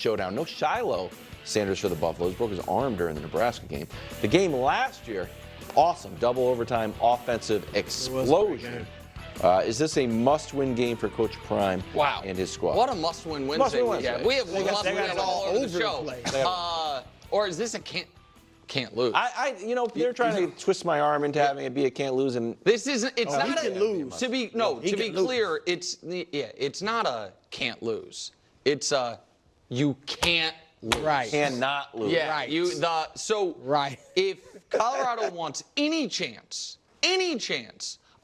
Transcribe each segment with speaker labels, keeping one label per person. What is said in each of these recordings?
Speaker 1: showdown. No Shiloh Sanders for the Buffaloes. Broke his arm during the Nebraska game. The game last year, awesome. Double overtime, offensive explosion. Is this a must-win game for Coach Prime and his squad?
Speaker 2: What a must-win Wednesday we have. We have must-wins all over the show. Or is this a can't lose?
Speaker 1: They're trying to twist my arm into having it be a can't lose, and
Speaker 2: this isn't. It's not a
Speaker 3: lose.
Speaker 2: To be clear, it's not a can't lose. It's a you can't lose.
Speaker 3: Right.
Speaker 1: Cannot lose.
Speaker 2: Yeah.
Speaker 3: Right.
Speaker 2: If Colorado wants any chance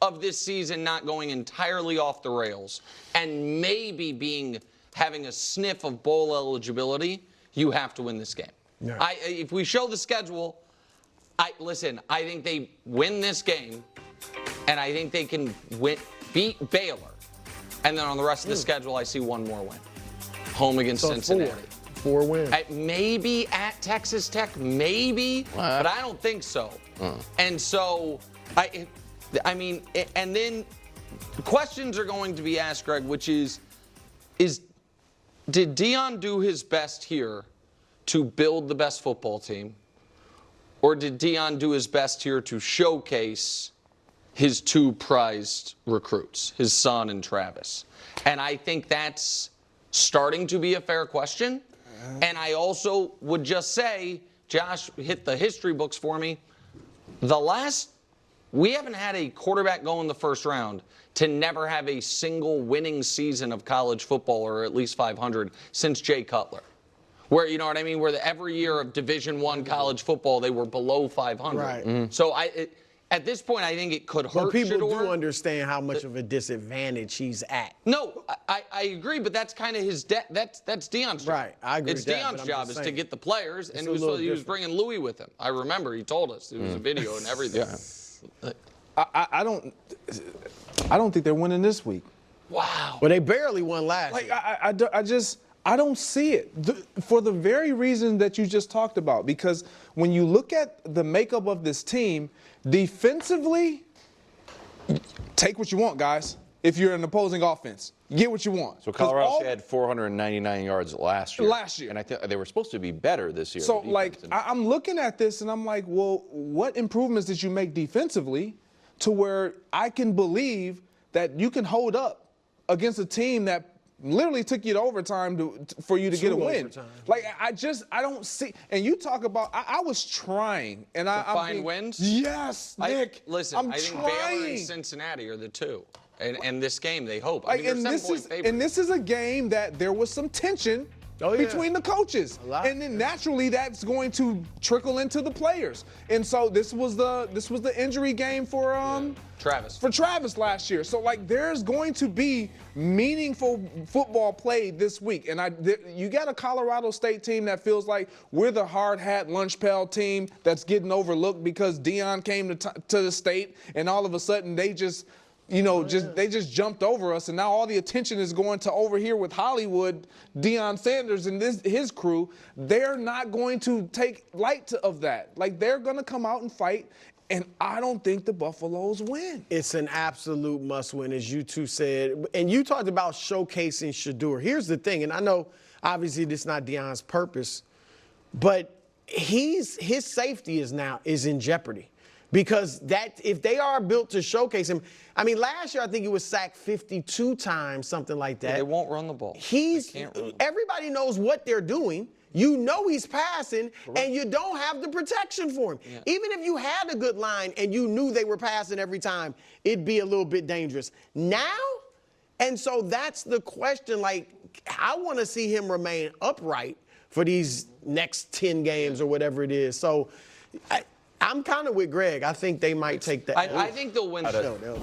Speaker 2: of this season not going entirely off the rails and maybe having a sniff of bowl eligibility, you have to win this game. Yeah. If we show the schedule, I think they win this game, and I think they can beat Baylor. And then on the rest of the schedule, I see one more win. Home against Cincinnati.
Speaker 3: Four wins.
Speaker 2: Maybe at Texas Tech, maybe, but I don't think so. And so, and then questions are going to be asked, Greg, which is did Deion do his best here to build the best football team, or did Deion do his best here to showcase his two prized recruits, his son and Travis? And I think that's starting to be a fair question. And I also would just say, Josh hit the history books for me. We haven't had a quarterback go in the first round to never have a single winning season of college football, or at least 500, since Jay Cutler. Where, you know what I mean? Where every year of Division I college football, they were below 500.
Speaker 3: Right.
Speaker 2: Mm-hmm. So at this point, I think it could hurt.
Speaker 3: But people
Speaker 2: Shedeur.
Speaker 3: do understand how much of a disadvantage he's at.
Speaker 2: No, I agree, but that's kind of his that's Deion's job.
Speaker 3: Right, I agree.
Speaker 2: It's Deion's job is to get the players, and he was bringing Louis with him. I remember he told us there was a video and everything.
Speaker 4: Yeah. I don't think they're winning this week.
Speaker 2: Wow.
Speaker 3: Well, they barely won last year.
Speaker 4: I don't see it for the very reason that you just talked about. Because when you look at the makeup of this team, defensively, take what you want, guys. If you're an opposing offense, get what you want.
Speaker 1: So Colorado had 499 yards last year.
Speaker 4: And
Speaker 1: I think they were supposed to be better this year.
Speaker 4: So, I'm looking at this and I'm like, well, what improvements did you make defensively to where I can believe that you can hold up against a team that literally took you to overtime for you to get a win. Like, I don't see. And you talk about, I was trying. And
Speaker 2: to find wins?
Speaker 4: Yes, Nick.
Speaker 2: I think Baylor and Cincinnati are the two. And this game, they hope.
Speaker 4: This is a game that there was some tension between the coaches. And then naturally that's going to trickle into the players. And so this was the injury game for
Speaker 2: Travis.
Speaker 4: For Travis last year. So there's going to be meaningful football played this week. And you got a Colorado State team that feels like we're the hard hat lunch pail team that's getting overlooked because Deion came to the state and all of a sudden they just jumped over us, and now all the attention is going to over here with Hollywood, Deion Sanders and his crew. They're not going to take light of that. They're going to come out and fight, and I don't think the Buffaloes win.
Speaker 3: It's an absolute must-win, as you two said. And you talked about showcasing Shedeur. Here's the thing, and I know obviously this is not Deion's purpose, but his safety is in jeopardy. Because if they are built to showcase him, I mean, last year I think he was sacked 52 times, something like that.
Speaker 2: Yeah, they won't run the ball.
Speaker 3: Everybody knows what they're doing. You know he's passing, and you don't have the protection for him. Yeah. Even if you had a good line and you knew they were passing every time, it'd be a little bit dangerous. Now, and so that's the question. I want to see him remain upright for these next 10 games or whatever it is. So I'm kind of with Greg. I think they might take that.
Speaker 2: I think they'll win.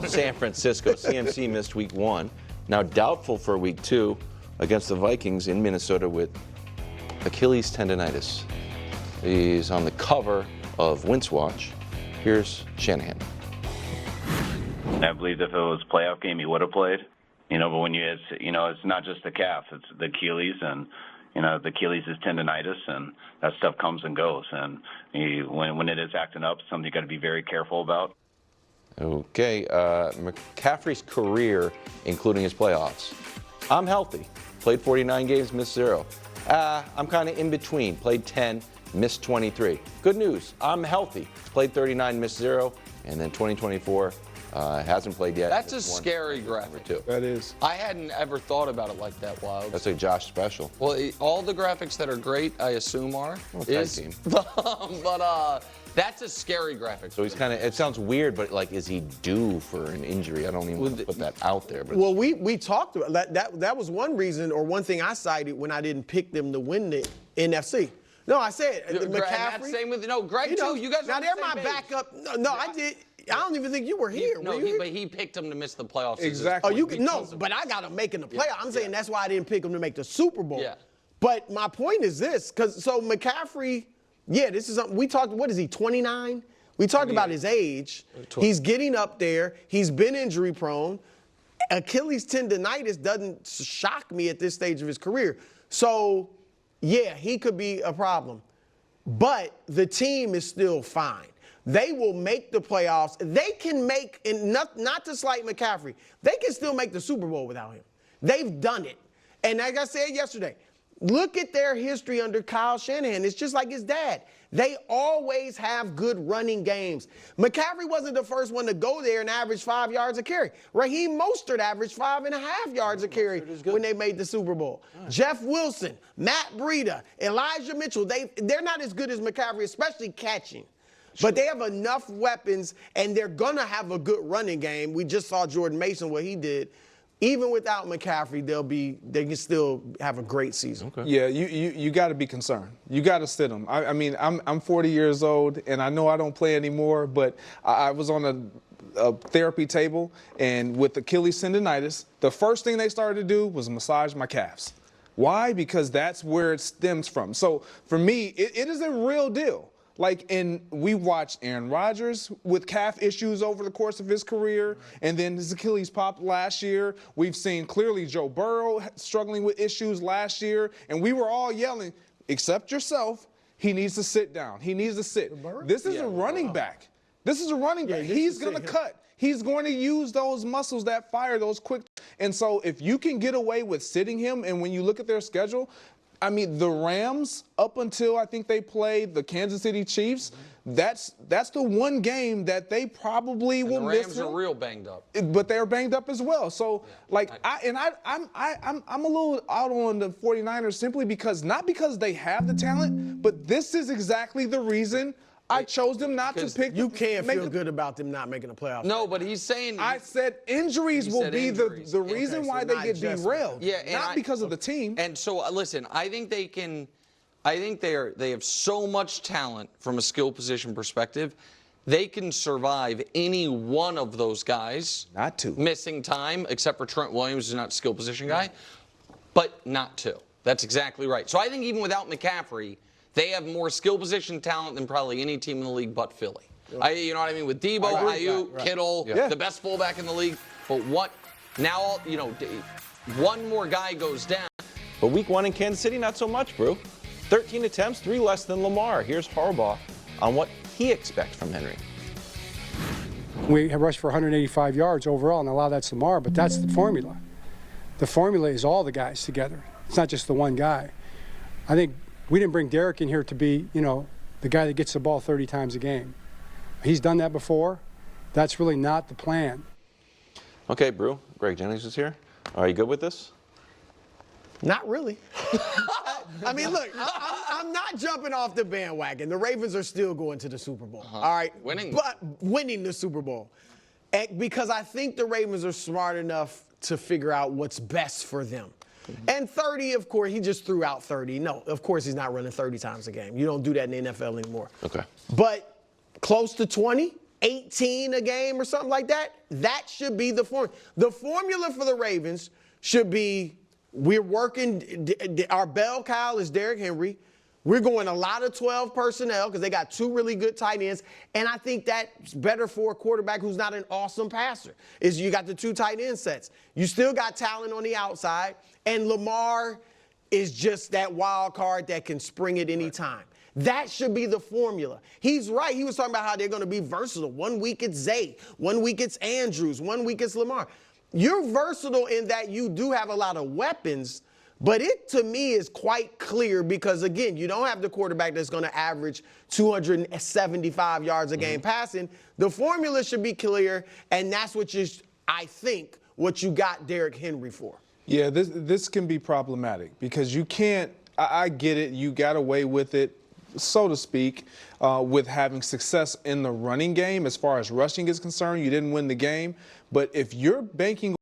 Speaker 1: San Francisco. CMC missed week 1. Now doubtful for week 2 against the Vikings in Minnesota with Achilles tendonitis. He's on the cover of Wentz Watch. Here's Shanahan.
Speaker 5: I believe if it was a playoff game, he would have played. But when it's not just the calf, it's the Achilles, and the Achilles is tendonitis, and that stuff comes and goes. And when it is acting up, it's something you got to be very careful about.
Speaker 1: Okay, McCaffrey's career, including his playoffs. I'm healthy. Played 49 games, missed 0. I'm kind of in between. Played 10, missed 23. Good news, I'm healthy. Played 39, missed 0, and then 2024 hasn't played yet.
Speaker 2: That's a scary graphic.
Speaker 4: That is.
Speaker 2: I hadn't ever thought about it like that, Wild.
Speaker 1: That's a Josh special.
Speaker 2: Well, all the graphics that are great, I assume are.
Speaker 1: tag team.
Speaker 2: But that's a scary graphic.
Speaker 1: So he's kind of, it sounds weird, but like, is he due for an injury? I don't even want to put that out there. But
Speaker 3: Well, we talked about that was one reason or one thing I cited when I didn't pick them to win the NFC. No, I said McCaffrey.
Speaker 2: Same with Greg too. You guys
Speaker 3: now
Speaker 2: are
Speaker 3: they're
Speaker 2: on the
Speaker 3: my
Speaker 2: same page.
Speaker 3: backup. No, I did. I don't even think you were here.
Speaker 2: No,
Speaker 3: were you here?
Speaker 2: but he picked him to miss the playoffs.
Speaker 4: Exactly.
Speaker 3: Oh, you can no, but I got him making the playoff. I'm saying that's why I didn't pick him to make the Super Bowl.
Speaker 2: Yeah.
Speaker 3: But my point is this, so McCaffrey, this is something we talked. What is he? 29. We talked about his age. He's getting up there. He's been injury prone. Achilles tendonitis doesn't shock me at this stage of his career. So, he could be a problem. But the team is still fine. They will make the playoffs. They can make, and not to slight McCaffrey, they can still make the Super Bowl without him. They've done it. And like I said yesterday, look at their history under Kyle Shanahan. It's just like his dad. They always have good running games. McCaffrey wasn't the first one to go there and average 5 yards a carry. Raheem Mostert averaged 5.5 yards a carry when they made the Super Bowl. Right. Jeff Wilson, Matt Breida, Elijah Mitchell, they're not as good as McCaffrey, especially catching. But they have enough weapons, and they're going to have a good running game. We just saw Jordan Mason, what he did. Even without McCaffrey, they can still have a great season.
Speaker 1: Okay.
Speaker 4: Yeah, you got to be concerned. You got to sit him. I mean, I'm 40 years old, and I know I don't play anymore, but I was on a therapy table, and with Achilles tendonitis, the first thing they started to do was massage my calves. Why? Because that's where it stems from. So for me, it is a real deal. We watched Aaron Rodgers with calf issues over the course of his career, and then his Achilles popped last year. We've seen clearly Joe Burrow struggling with issues last year, and we were all yelling, except yourself, he needs to sit down. He needs to sit. This is a running back. This is a running back. He's going to cut. He's going to use those muscles that fire, those quick. And so if you can get away with sitting him, and when you look at their schedule, I mean, the Rams, up until I think they played the Kansas City Chiefs, that's the one game that they probably will miss.
Speaker 2: The Rams are real banged up,
Speaker 4: but they're banged up as well. So, I'm a little out on the 49ers simply because not because they have the talent, but this is exactly the reason I chose them not to pick.
Speaker 3: You can't feel good about them not making the playoffs.
Speaker 2: No, but he's saying.
Speaker 4: I said injuries will be the reason why they get derailed. Not because of the team.
Speaker 2: And so, listen, I think they can. I think they have so much talent from a skill position perspective. They can survive any one of those guys.
Speaker 4: Not two.
Speaker 2: Missing time, except for Trent Williams, who's not a skill position guy. But not two. That's exactly right. So I think even without McCaffrey, they have more skill position talent than probably any team in the league but Philly. You know what I mean? With Debo, Ayuk, Kittle, the best fullback in the league. But one more guy goes down.
Speaker 1: But week 1 in Kansas City, not so much, Brew. 13 attempts, 3 less than Lamar. Here's Harbaugh on what he expects from Henry.
Speaker 6: We have rushed for 185 yards overall, and a lot of that's Lamar, but that's the formula. The formula is all the guys together. It's not just the one guy. I think we didn't bring Derek in here to be, the guy that gets the ball 30 times a game. He's done that before. That's really not the plan.
Speaker 1: Okay, Brew. Greg Jennings is here. Are you good with this?
Speaker 3: Not really. I mean, look, I'm not jumping off the bandwagon. The Ravens are still going to the Super Bowl. All right? Winning the Super Bowl. And because I think the Ravens are smart enough to figure out what's best for them. And 30, of course, he just threw out 30. No, of course he's not running 30 times a game. You don't do that in the NFL anymore.
Speaker 1: Okay.
Speaker 3: But close to 20, 18 a game or something like that, that should be the formula. The formula for the Ravens should be we're working, our bell cow is Derrick Henry. We're going a lot of 12 personnel because they got 2 really good tight ends. And I think that's better for a quarterback who's not an awesome passer, is you got the 2 tight end sets. You still got talent on the outside. And Lamar is just that wild card that can spring at any time. That should be the formula. He's right. He was talking about how they're going to be versatile. 1 week it's Zay. 1 week it's Andrews. 1 week it's Lamar. You're versatile in that you do have a lot of weapons, But it, to me, is quite clear because, again, you don't have the quarterback that's going to average 275 yards a game passing. The formula should be clear, and that's what I think, what you got Derrick Henry for.
Speaker 4: Yeah, this can be problematic because you can't, I get it, you got away with it, so to speak, with having success in the running game as far as rushing is concerned. You didn't win the game. But if you're banking